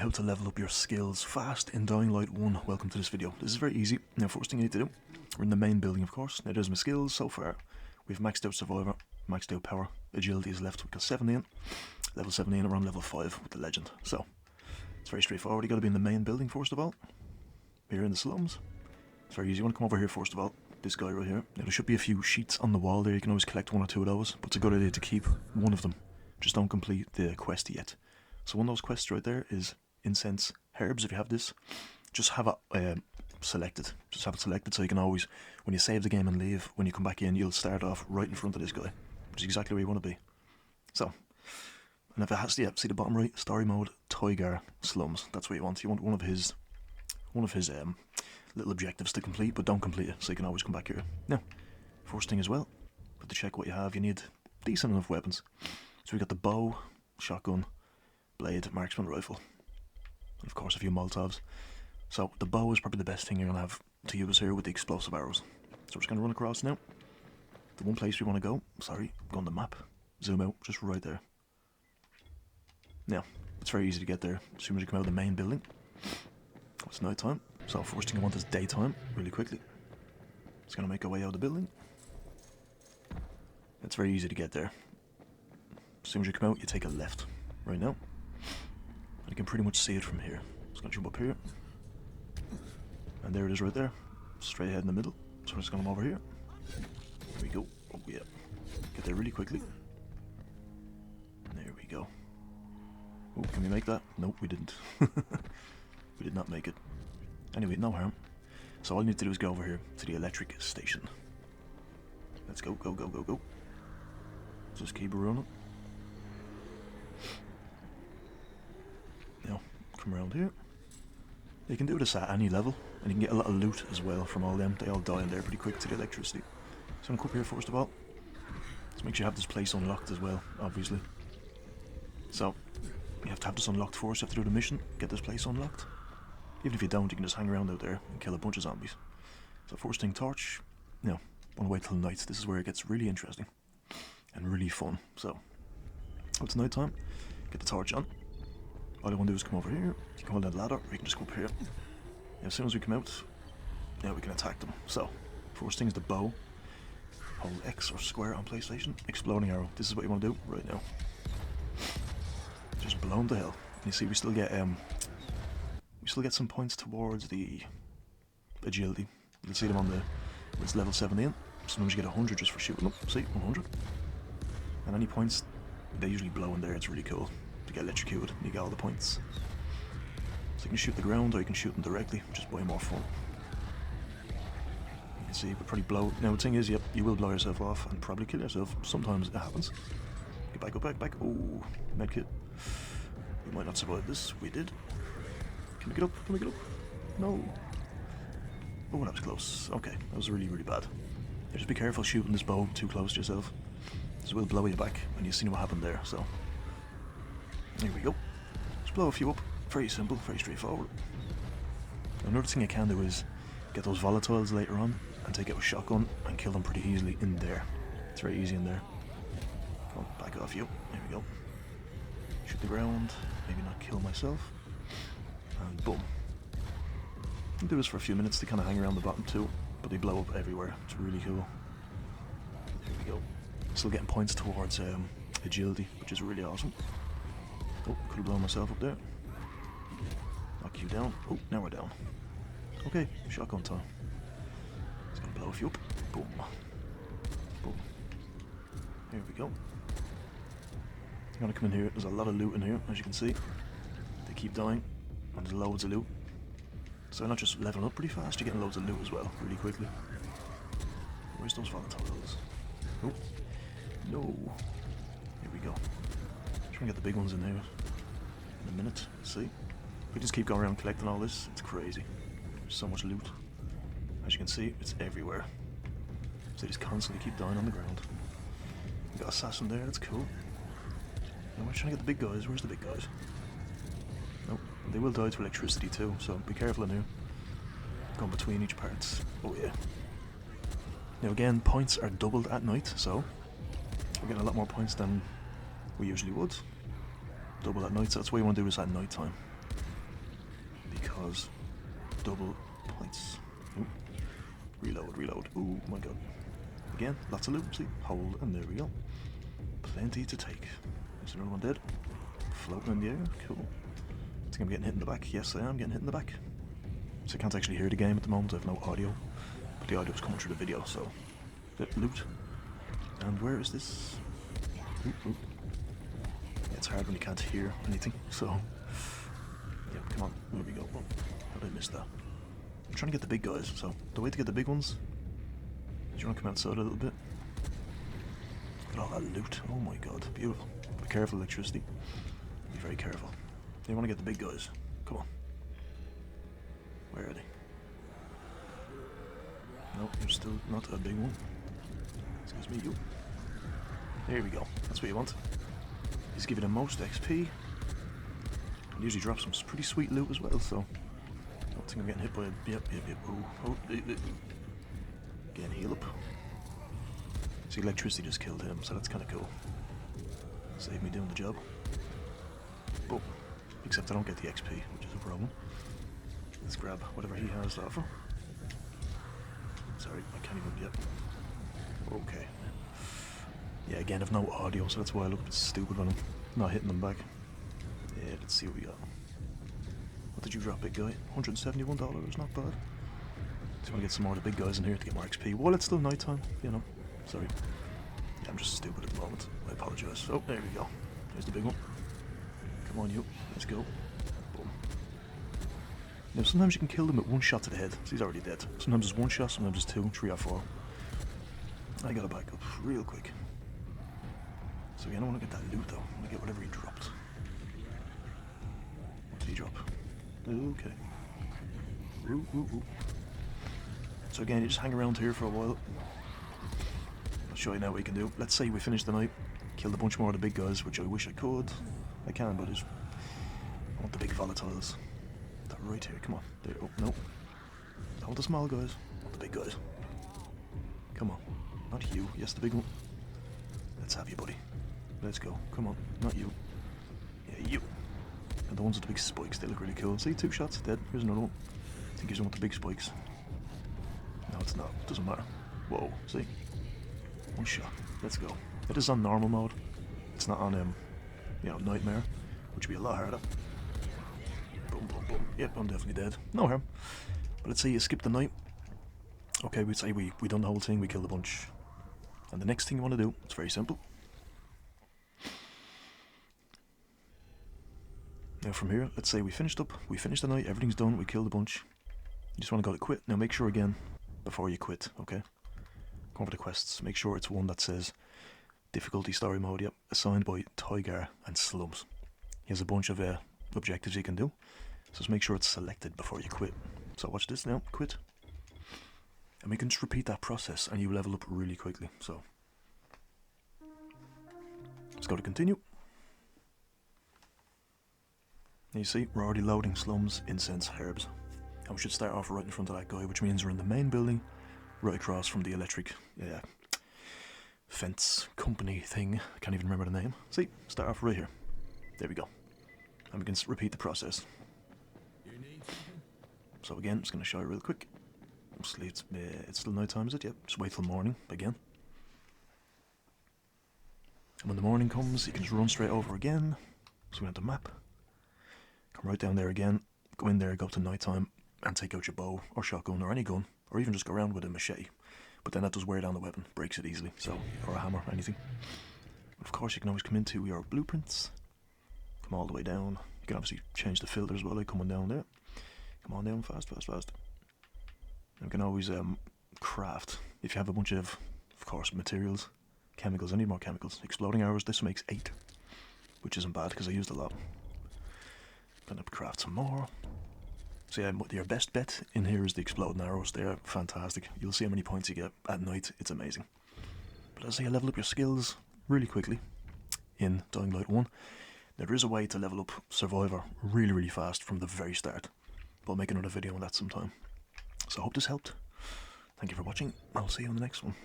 how to level up your skills fast in Dying Light 1. Welcome to this video. This is very easy. Now, first thing you need to do, we're in the main building, of course. Now, there's my skills so far. We've maxed out Survivor, maxed out Power, Agility is left. We've got 17. Level 17, we're on level 5 with the Legend. So, it's very straightforward. You got to be in the main building first of all. Here in the slums. It's very easy. You want to come over here first of all. This guy right here. Now, there should be a few sheets on the wall there. You can always collect one or two of those, but it's a good idea to keep one of them. Just don't complete the quest yet. So one of those quests right there is Incense Herbs. If you have this, just have it selected. Just have it selected so you can always, when you save the game and leave, when you come back in, you'll start off right in front of this guy, which is exactly where you want to be. So, and if it has to, yeah, see the bottom right, story mode, Toygar Slums. That's what you want. You want one of his little objectives to complete, but don't complete it, so you can always come back here. Now, first thing as well, but to check what you have, you need decent enough weapons. So we got the bow, shotgun, blade, marksman rifle, and of course a few Molotovs. So the bow is probably the best thing you're going to have to use here with the explosive arrows. So we're just going to run across now. The one place we want to go, go on the map, zoom out, just right there. Now, it's very easy to get there as soon as you come out of the main building. It's night time, so first thing I want is daytime, really quickly. Just going to make our way out of the building. It's very easy to get there. As soon as you come out, you take a left, right now. And you can pretty much see it from here. Just gonna jump up here. And there it is right there. Straight ahead in the middle. So we're just gonna come over here. There we go. Oh yeah. Get there really quickly. There we go. Oh, can we make that? Nope, we didn't. We did not make it. Anyway, no harm. So all you need to do is go over here to the electric station. Let's go, go, go, go, go. Just keep running. Now, come around here. You can do this at any level, and you can get a lot of loot as well from all them. They all die in there pretty quick to the electricity. So I'm going to come up here first of all. Let's make sure you have this place unlocked as well, obviously. So, you have to have this unlocked first. You have to do the mission, get this place unlocked. Even if you don't, you can just hang around out there and kill a bunch of zombies. So first thing, torch. No, want to wait till night. This is where it gets really interesting and really fun. So, it's night time. Get the torch on. All I want to do is come over here. You can hold that ladder, or you can just go up here. Now, as soon as we come out, now we can attack them. So, first thing is the bow. Hold X or square on PlayStation. Exploding arrow. This is what you want to do right now. Just blow them to hell. And you see, we still get some points towards the agility. You can see them on the it's level 17. Sometimes you get 100 just for shooting them. See, 100. And any points, they usually blow in there. It's really cool. To get electrocuted, and you get all the points. So you can shoot the ground, or you can shoot them directly, which is way more fun. You can see, you would probably blow. Now the thing is, yep, you will blow yourself off and probably kill yourself. Sometimes it happens. Get back, go back, back. Oh, medkit. We might not survive this. We did. Can we get up? Can we get up? No. Oh, that was close. Okay, that was really, really bad. Just be careful shooting this bow too close to yourself. This will blow you back, and you've seen what happened there. So. Here we go. Just blow a few up. Very simple, very straightforward. Another thing you can do is get those volatiles later on and take out a shotgun and kill them pretty easily in there. It's very easy in there. Come on, back off you. There we go. Shoot the ground. Maybe not kill myself. And boom. You can do this for a few minutes. They kind of hang around the bottom too, but they blow up everywhere. It's really cool. There we go. Still getting points towards agility, which is really awesome. Oh, could have blown myself up there. Knock you down. Oh, now we're down. Okay, shotgun time. It's gonna blow a few up. Boom. Boom. Here we go. I'm gonna come in here. There's a lot of loot in here, as you can see. They keep dying, and there's loads of loot. So you're not just leveling up pretty fast, you're getting loads of loot as well, really quickly. Where's those volatiles? Oh, no. Here we go. Trying to get the big ones in here in a minute. See? We just keep going around collecting all this. It's crazy. There's so much loot. As you can see, it's everywhere. So they just constantly keep dying on the ground. We got assassin there, that's cool. Now we're trying to get the big guys. Where's the big guys? Nope. They will die to electricity too, so be careful in here. Going between each parts. Oh yeah. Now again, points are doubled at night, so we're getting a lot more points than we usually would. Double at night, so that's why you want to do this at night time. because double points. Ooh. Reload, reload. Oh my god. Again, lots of loot. See? Hold, and there we go. Plenty to take. Is another one dead? Floating in the air. Cool. I think I'm getting hit in the back. Yes, I am getting hit in the back. So I can't actually hear the game at the moment. I have no audio. But the audio is coming through the video, so... Loot. And where is this? Ooh, ooh. Yeah, it's hard when you can't hear anything, so... Yeah, come on. Where we go? Oh, how did I miss that? I'm trying to get the big guys, so the way to get the big ones... Do you want to come outside a little bit? Look at all that loot. Oh my god, beautiful. Be careful, electricity. Be very careful. You want to get the big guys. Come on. Where are they? No, you're still not a big one. Excuse me, you. There we go. That's what you want. He's giving the most XP. And usually drops some pretty sweet loot as well, so... I don't think I'm getting hit by a... Yep. Oh, Again, heal up. See, electricity just killed him, so that's kind of cool. Save me doing the job. Boom. Except I don't get the XP, which is a problem. Let's grab whatever he has to offer. Sorry, I can't even... Yep. Okay. Yeah, again, I've no audio, so that's why I look a bit stupid when I'm not hitting them back. Yeah, let's see what we got. What did you drop, big guy? $171, not bad. So I want to get some more of the big guys in here to get more XP. Well, it's still nighttime, you know. Sorry. Yeah, I'm just stupid at the moment. I apologise. Oh, there we go. There's the big one. Come on, you. Let's go. Boom. Now, sometimes you can kill them with one shot to the head. So he's already dead. Sometimes it's one shot, sometimes it's two, three or four. I gotta back up real quick. So yeah, I don't want to get that loot though. I want to get whatever he dropped. What did he drop? Okay. Ooh, ooh, ooh. So again, you just hang around here for a while. I'll show you now what you can do. Let's say we finish the night, killed a bunch more of the big guys, which I wish I could. I can, but I want the big volatiles. That right here, come on. There, oh, no. I want the small guys. I want the big guys. Come on. Not you. Yes, the big one. Let's have you, buddy. Let's go. Come on. Not you. Yeah, you. And the ones with the big spikes, they look really cool. See, 2 shots, dead. Here's another one. I think he's the one with the big spikes. No, it's not. It doesn't matter. Whoa, see? 1 shot. Let's go. It is on normal mode. It's not on, you know, nightmare, which would be a lot harder. Boom, boom, boom. Yep, I'm definitely dead. No harm. But let's say you skip the night. Okay, we'd say we done the whole thing, we killed a bunch. And the next thing you want to do, it's very simple. Now from here, let's say we finished the night, everything's done, we killed a bunch. You just want to go to quit. Now make sure again, before you quit, okay? Go over the quests, make sure it's one that says difficulty story mode, yep, assigned by Tygar and Slums. He has a bunch of objectives you can do, so just make sure it's selected before you quit. So watch this now, quit. And we can just repeat that process and you level up really quickly, so. Let's go to continue. And you see, we're already loading Slums, Incense, Herbs. And we should start off right in front of that guy, which means we're in the main building, right across from the electric fence company thing. I can't even remember the name. See, start off right here. There we go. And we can repeat the process. So again, I'm just going to show you real quick. Mostly it's still night time, is it? Yep, just wait till morning again. And when the morning comes, you can just run straight over again. So we have the map. Come right down there again, go in there, go to night time, and take out your bow, or shotgun, or any gun, or even just go around with a machete. But then that does wear down the weapon, breaks it easily, so, or a hammer, anything. But of course you can always come into your blueprints, come all the way down. You can obviously change the filter as well, like coming down there. Come on down, fast, fast, fast. And we can always craft, if you have a bunch of course, materials, chemicals. I need more chemicals. Exploding arrows, this makes 8, which isn't bad because I used a lot. Gonna craft some more. So yeah, your best bet in here is the exploding arrows. They're fantastic. You'll see how many points you get at night. It's amazing. But as I say, you level up your skills really quickly in Dying Light 1. Now, there is a way to level up Survivor really, really fast from the very start. But I'll make another video on that sometime. So I hope this helped. Thank you for watching. I'll see you on the next one.